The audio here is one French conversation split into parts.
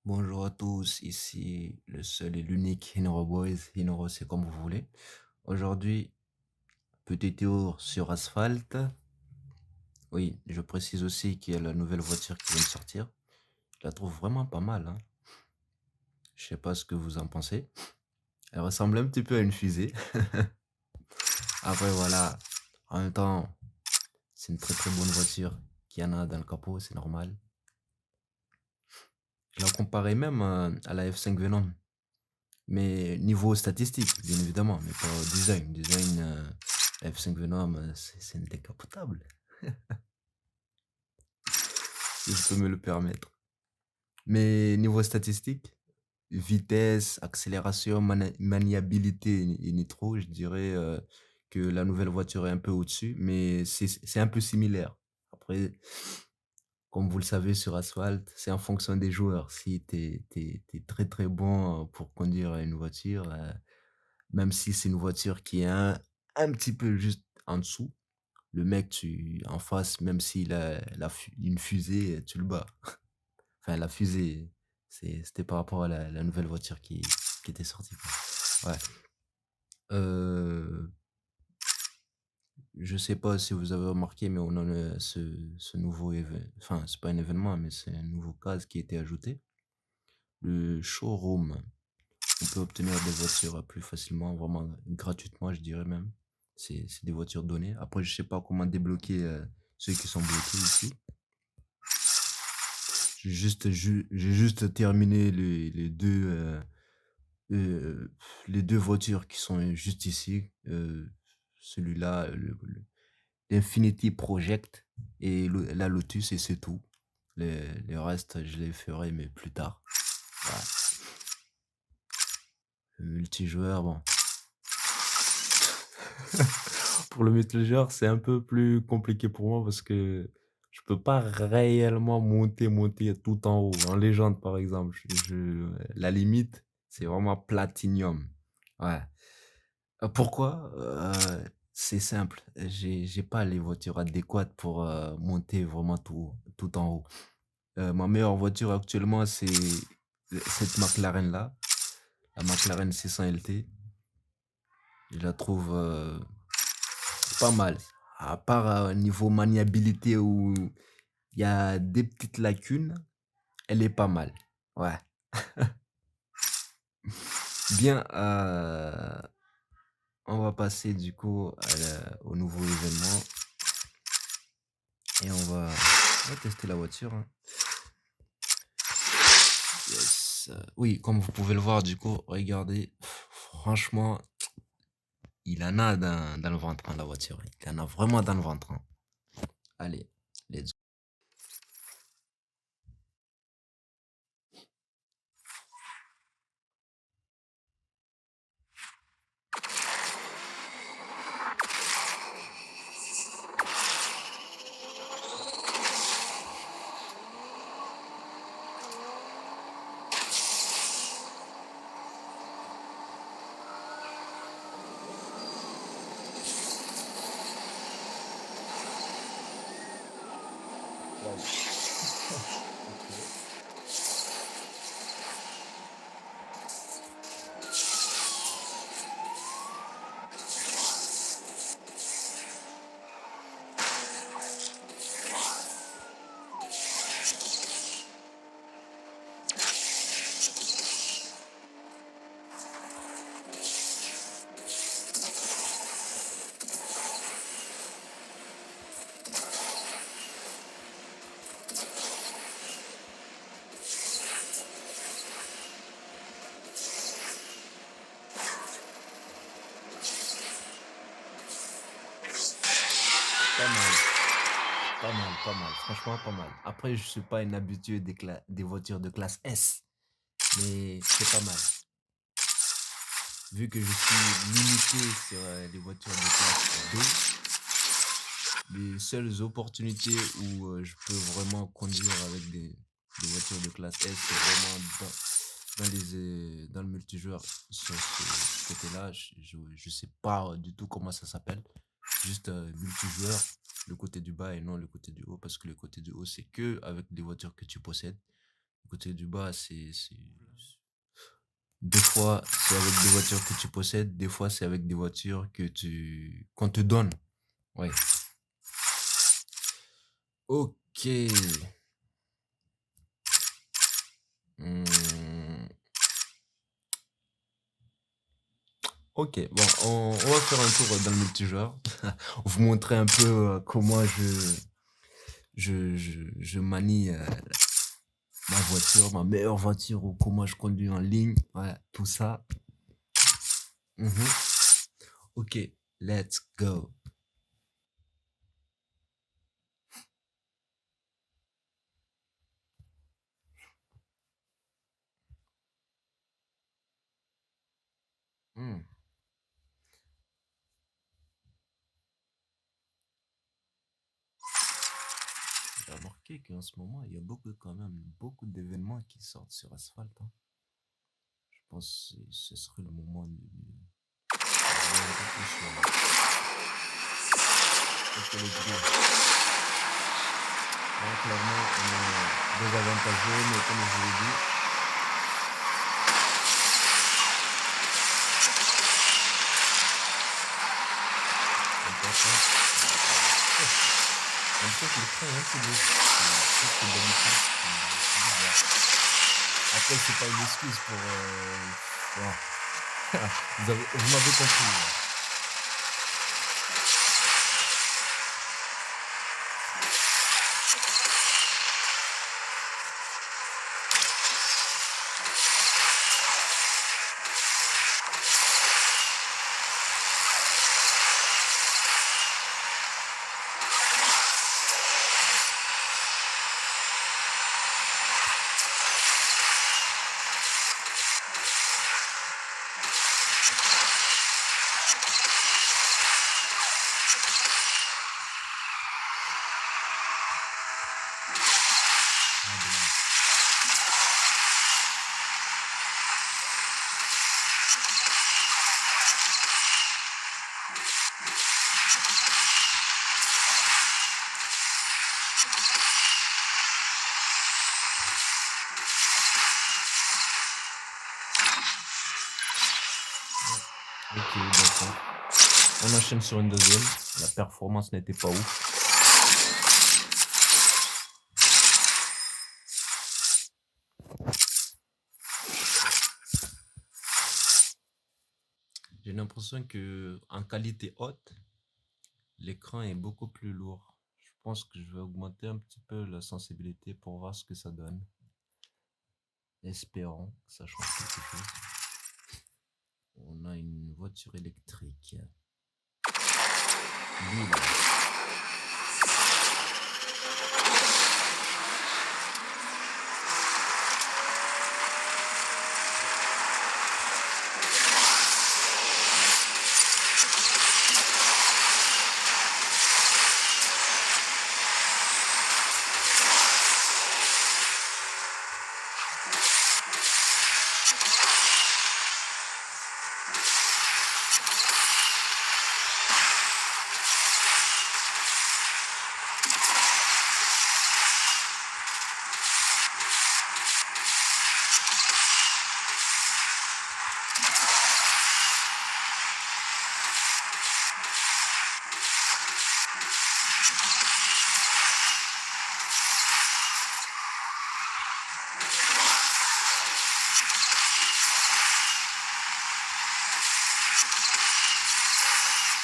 Bonjour à tous, ici le seul et l'unique Hinoro Boys, Hinoro c'est comme vous voulez. Aujourd'hui, petit tour sur asphalte. Oui, je précise aussi qu'il y a la nouvelle voiture qui vient de sortir. Je la trouve vraiment pas mal, hein. Je sais pas ce que vous en pensez. Elle ressemble un petit peu à une fusée. Après voilà, en même temps, c'est une très très bonne voiture qu'il y en a dans le capot, c'est normal. Je la comparais même à la F5 Venom. Mais niveau statistique, bien évidemment, mais pas design. Design, F5 Venom, c'est une décapotable, si je peux me le permettre. Mais niveau statistique, vitesse, accélération, maniabilité et nitro, je dirais que la nouvelle voiture est un peu au-dessus, mais c'est un peu similaire. Après, comme vous le savez, sur asphalte, c'est en fonction des joueurs. Si t'es très très bon pour conduire une voiture, même si c'est une voiture qui est un petit peu juste en dessous, le mec, en face, même s'il a une fusée, tu le bats. Enfin, la fusée, c'était par rapport à la nouvelle voiture qui était sortie, quoi. Ouais. Euh, je sais pas si vous avez remarqué, mais on en a ce nouveau événement. Enfin, c'est pas un événement, mais c'est un nouveau case qui a été ajouté. Le showroom. On peut obtenir des voitures plus facilement, vraiment gratuitement, je dirais même. C'est des voitures données. Après, je sais pas comment débloquer ceux qui sont bloqués ici. J'ai juste terminé euh, les deux voitures qui sont juste ici. Celui-là, l'Infinity Project et la Lotus, et c'est tout. Les restes, je les ferai, mais plus tard. Voilà. Le multijoueur, bon. Pour le multijoueur, c'est un peu plus compliqué pour moi parce que je peux pas réellement monter tout en haut. En légende, par exemple, la limite, c'est vraiment Platinum. Ouais. Pourquoi? C'est simple. J'ai pas les voitures adéquates pour monter vraiment tout en haut. Ma meilleure voiture actuellement, c'est cette McLaren-là, la McLaren 600 LT. Je la trouve pas mal. À part niveau maniabilité où il y a des petites lacunes, elle est pas mal. Ouais. Bien, on va passer du coup au nouveau événement et on va tester la voiture, hein. Yes. Oui, comme vous pouvez le voir, du coup, regardez, franchement, il en a dans le ventre, hein, la voiture. Il en a vraiment dans le ventre, hein. Allez, let's go. Ok. Pas mal, pas mal, pas mal. Franchement, pas mal. Après, je suis pas un habitué des voitures de classe S, mais c'est pas mal. Vu que je suis limité sur les voitures de classe B, les seules opportunités où je peux vraiment conduire avec des voitures de classe S, c'est vraiment dans le multijoueur sur ce côté-là. Je sais pas du tout comment ça s'appelle. Juste multijoueur, le côté du bas et non le côté du haut, parce que le côté du haut, c'est que avec des voitures que tu possèdes. Côté du bas, des fois, c'est avec des voitures que tu possèdes, des fois, c'est avec des voitures qu'on te donne. Ouais. Ok. Hmm, ok, bon, on va faire un tour dans le multijoueur. Vous montrer un peu comment je manie ma voiture, ma meilleure voiture, ou comment je conduis en ligne. Ouais, tout ça. Mhm. Ok, let's go. Hmm. J'ai remarqué qu'en ce moment, il y a quand même beaucoup d'événements qui sortent sur Asphalt, hein. Je pense que ce serait le moment de jouer un peu plus sur le grid. Là, clairement, on est désavantagé, mais comme je vous l'ai dit, l'important, même si l'écran est un peu beau, c'est plus que d'habitude, c'est bizarre. Après, c'est pas une excuse pour. Bon. Vous m'avez compris. Ouais. Ah, dommage. Ouais. Ok, d'accord. On enchaîne sur une deuxième. La performance n'était pas ouf. J'ai l'impression que en qualité haute, l'écran est beaucoup plus lourd. Je pense que je vais augmenter un petit peu la sensibilité pour voir ce que ça donne. Espérons que ça change quelque chose. On a une voiture électrique. Lila.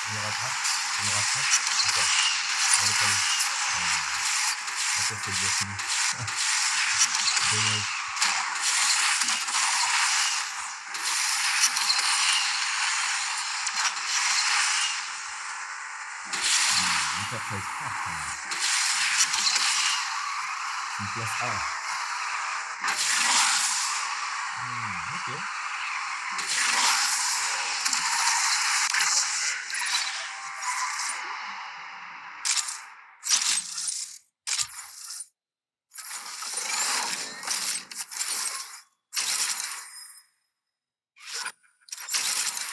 On le rattrape. On le rattrape. D'accord. On le calme. Après, c'est déjà fini. Dommage. Interface A, quand même. Une place A. Ok.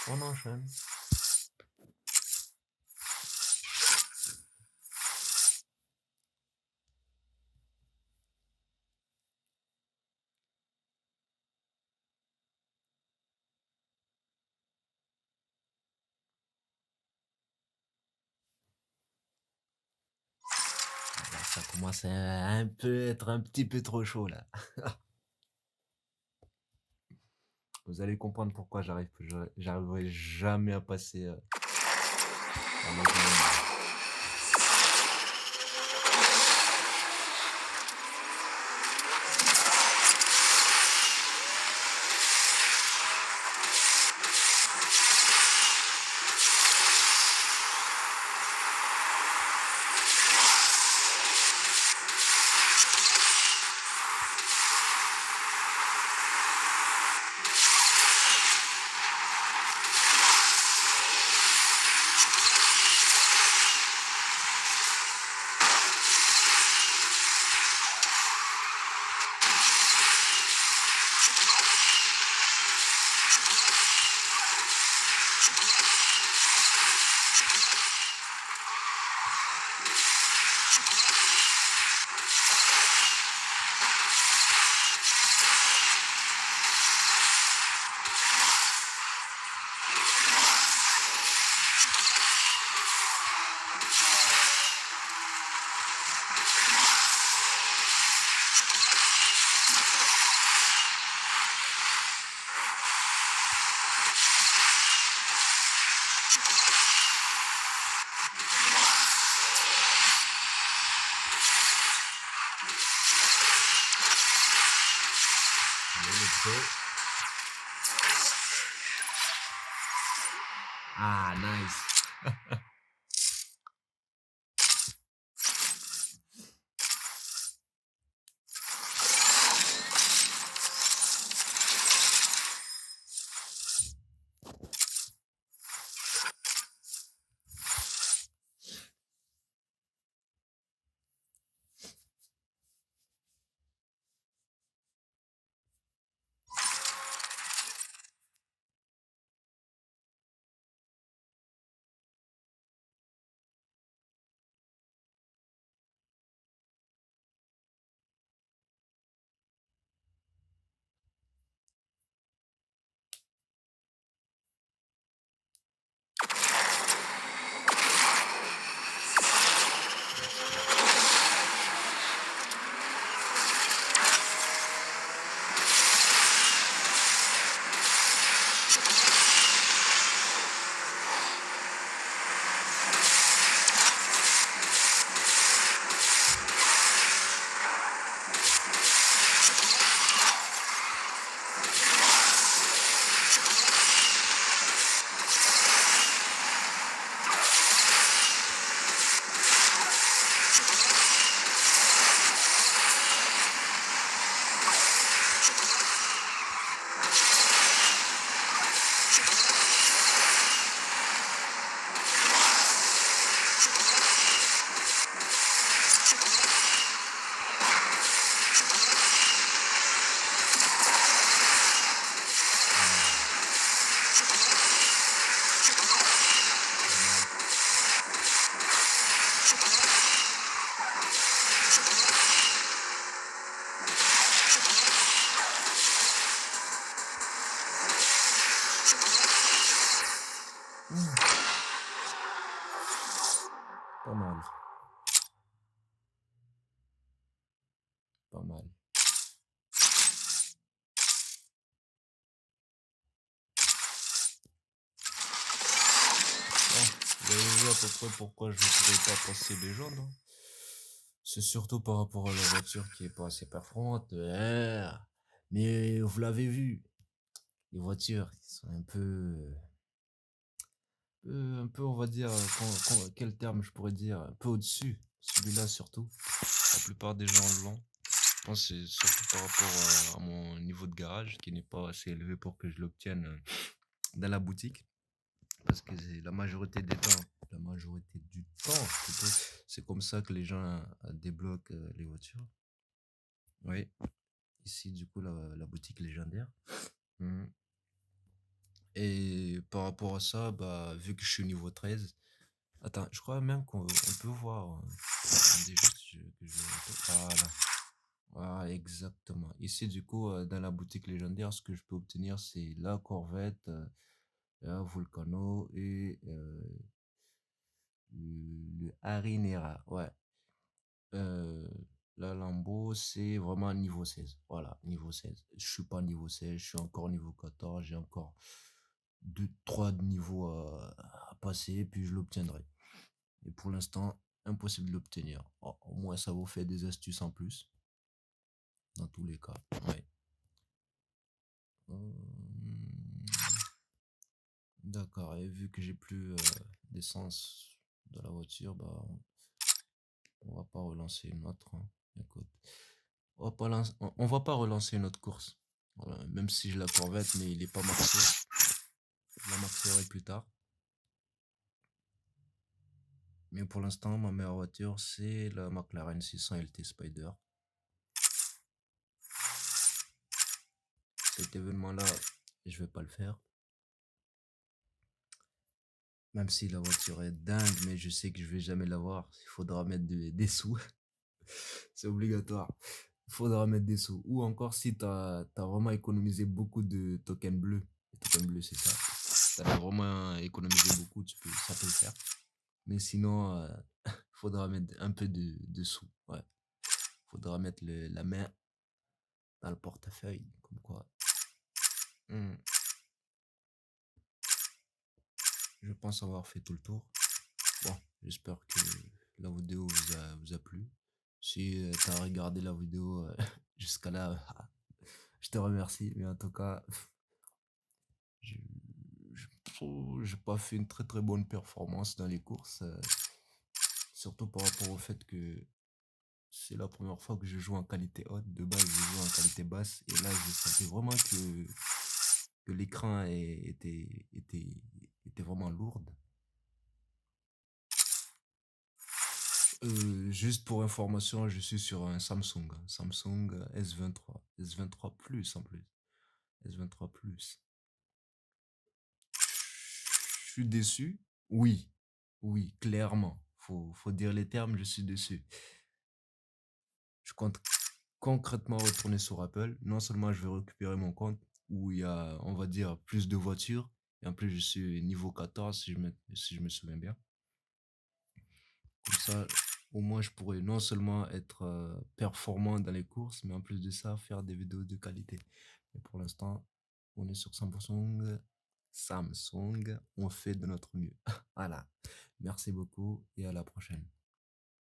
On enchaîne. Ça commence à un peu être un petit peu trop chaud là. Vous allez comprendre pourquoi j'arriverai jamais à passer, la maison. Let's go. Ah, nice. Pas mal, pas mal. Bon, vous avez vu à peu près pourquoi je ne pourrais pas passer les jaunes, hein. C'est surtout par rapport à la voiture qui est pas assez performante. Mais vous l'avez vu, les voitures, ils sont un peu, on va dire, quel terme je pourrais dire, un peu au-dessus. Celui-là surtout. La plupart des gens l'ont. Je pense que c'est surtout par rapport à mon niveau de garage qui n'est pas assez élevé pour que je l'obtienne dans la boutique. Parce que c'est la majorité du temps, plutôt, c'est comme ça que les gens débloquent les voitures. Oui, ici, du coup, la boutique légendaire. Mhm. Et par rapport à ça, bah, vu que je suis niveau 13, attends, je crois même qu'on peut voir. Attendez juste que je le répète. Voilà. Voilà, exactement. Ici, du coup, dans la boutique légendaire, ce que je peux obtenir, c'est la Corvette, la Vulcano et le Harinera. Ouais. Heu, la Lambo, c'est vraiment niveau 16. Voilà, niveau 16. Je suis pas niveau 16, je suis encore niveau 14. J'ai encore deux trois niveaux à passer, puis je l'obtiendrai. Et pour l'instant, impossible de l'obtenir. Au moins, ça vous fait des astuces en plus, dans tous les cas. Ouais. Hem, d'accord, et vu que j'ai plus, d'essence dans la voiture, bah, on va pas relancer une autre, hein. Écoute, on va pas relancer une autre course. Voilà, même si j'ai la Corvette, mais il est pas marqué. Je la marquerai plus tard. Mais pour l'instant, ma meilleure voiture, c'est la McLaren 600 LT Spider. Cet événement-là, je vais pas le faire. Même si la voiture est dingue, mais je sais que je vais jamais l'avoir. Il faudra mettre des sous. C'est obligatoire. Il faudra mettre des sous. Ou encore, si t'as vraiment économisé beaucoup de tokens bleus. Les tokens bleus, c'est ça. T'as vraiment économisé beaucoup, ça peut le faire. Mais sinon, faudra mettre un peu de sous. Ouais. Faudra mettre la main dans le portefeuille. Comme quoi. Hmm. Je pense avoir fait tout le tour. Bon, j'espère que la vidéo vous a plu. Si tu as regardé la vidéo jusqu'à là, je te remercie. Mais en tout cas, je j'ai pas fait une très très bonne performance dans les courses. Surtout par rapport au fait que c'est la première fois que je joue en qualité haute. De base, je joue en qualité basse. Et là, je sentais vraiment que l'écran était vraiment lourde. Juste pour information, je suis sur un Samsung S23, S23 Plus en plus, S23 Plus. Je suis déçu? Oui, oui, clairement. Faut dire les termes, je suis déçu. Je compte concrètement retourner sur Apple. Non seulement je vais récupérer mon compte où il y a, on va dire, plus de voitures, et en plus je suis niveau 14 si je me souviens bien. Comme ça, au moins, je pourrais non seulement être performant dans les courses, mais en plus de ça, faire des vidéos de qualité. Et pour l'instant, on est sur Samsung. Samsung, on fait de notre mieux. Voilà. Merci beaucoup et à la prochaine.